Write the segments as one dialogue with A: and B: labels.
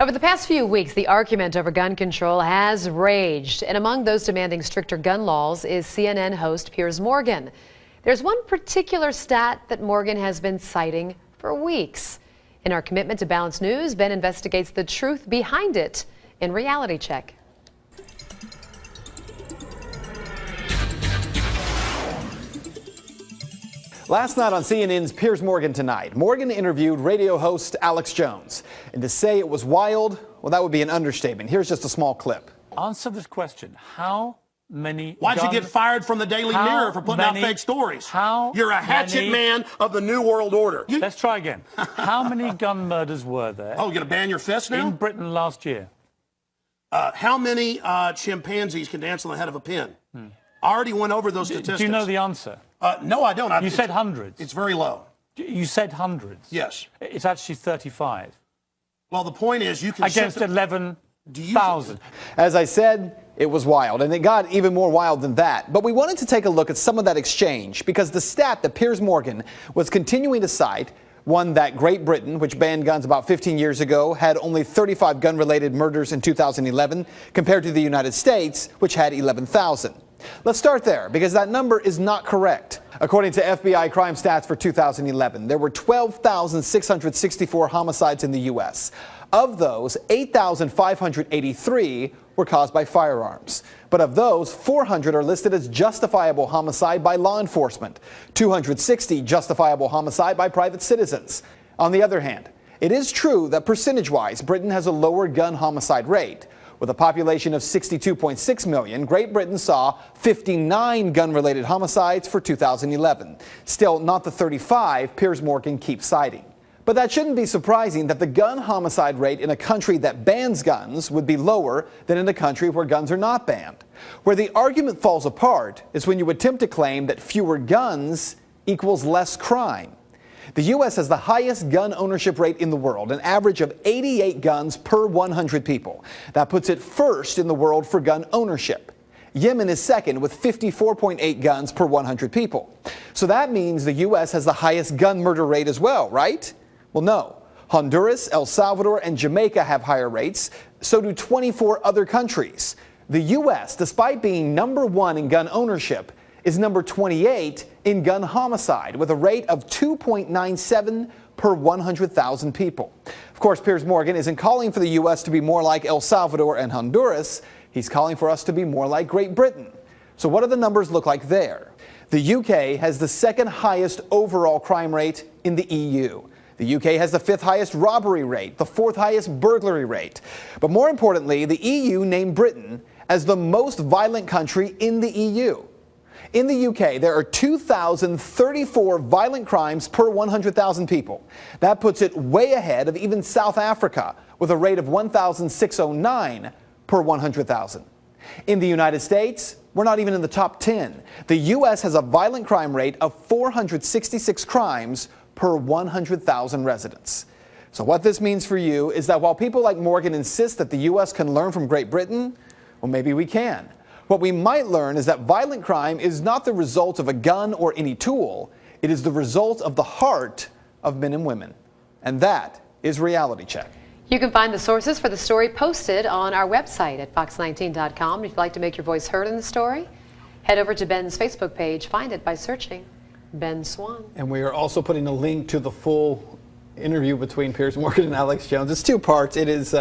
A: Over the past few weeks, the argument over gun control has raged, and among those demanding stricter gun laws is CNN host Piers Morgan. There's one particular stat that Morgan has been citing for weeks. In our commitment to balanced news, Ben investigates the truth behind it in Reality Check.
B: Last night on CNN's Piers Morgan Tonight, Morgan interviewed radio host Alex Jones. And to say it was wild, well, that would be an understatement. Here's just a small clip.
C: Answer this question. How many
D: Why'd you get fired from the Daily Mirror for putting out fake stories? You're a hatchet man of the New World Order.
C: Let's try again. How many gun murders were there?
D: Oh, you're going to ban your fist now?
C: In Britain last year.
D: How many chimpanzees can dance on the head of a pin? I already went over those statistics.
C: Do you know the answer?
D: No, I don't.
C: You said hundreds.
D: It's very low.
C: You said hundreds.
D: Yes.
C: It's actually 35.
D: Well, the point is you can...
C: Against 11,000.
B: As I said, it was wild, and it got even more wild than that. But we wanted to take a look at some of that exchange because the stat that Piers Morgan was continuing to cite, one that Great Britain, which banned guns about 15 years ago, had only 35 gun-related murders in 2011 compared to the United States, which had 11,000. Let's start there, because that number is not correct. According to FBI crime stats for 2011, there were 12,664 homicides in the U.S. Of those, 8,583 were caused by firearms. But of those, 400 are listed as justifiable homicide by law enforcement, 260 justifiable homicide by private citizens. On the other hand, it is true that percentage-wise, Britain has a lower gun homicide rate. With a population of 62.6 million, Great Britain saw 59 gun-related homicides for 2011. Still not the 35 Piers Morgan keeps citing. But that shouldn't be surprising that the gun homicide rate in a country that bans guns would be lower than in a country where guns are not banned. Where the argument falls apart is when you attempt to claim that fewer guns equals less crime. The U.S. has the highest gun ownership rate in the world, an average of 88 guns per 100 people. That puts it first in the world for gun ownership. Yemen is second with 54.8 guns per 100 people. So that means the U.S. has the highest gun murder rate as well, right? Well, no. Honduras, El Salvador, and Jamaica have higher rates. So do 24 other countries. The U.S., despite being number one in gun ownership, is number 28 in gun homicide with a rate of 2.97 per 100,000 people. Of course, Piers Morgan isn't calling for the U.S. to be more like El Salvador and Honduras. He's calling for us to be more like Great Britain. So what do the numbers look like there? The U.K. has the second highest overall crime rate in the EU. The U.K. has the fifth highest robbery rate, the fourth highest burglary rate. But more importantly, the EU named Britain as the most violent country in the EU. In the UK, there are 2,034 violent crimes per 100,000 people. That puts it way ahead of even South Africa, with a rate of 1,609 per 100,000. In the United States, we're not even in the top 10. The U.S. has a violent crime rate of 466 crimes per 100,000 residents. So what this means for you is that while people like Morgan insist that the U.S. can learn from Great Britain, well, maybe we can. What we might learn is that violent crime is not the result of a gun or any tool. It is the result of the heart of men and women. And that is Reality Check.
A: You can find the sources for the story posted on our website at fox19.com. If you'd like to make your voice heard in the story, head over to Ben's Facebook page. Find it by searching Ben Swan.
B: And we are also putting a link to the full interview between Piers Morgan and Alex Jones. It's two parts. It's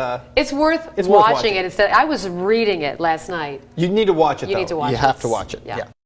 B: worth
A: watching it. I was reading it last night.
B: You need to watch it, though.
A: You need to watch it.
B: You have to watch it. Yeah.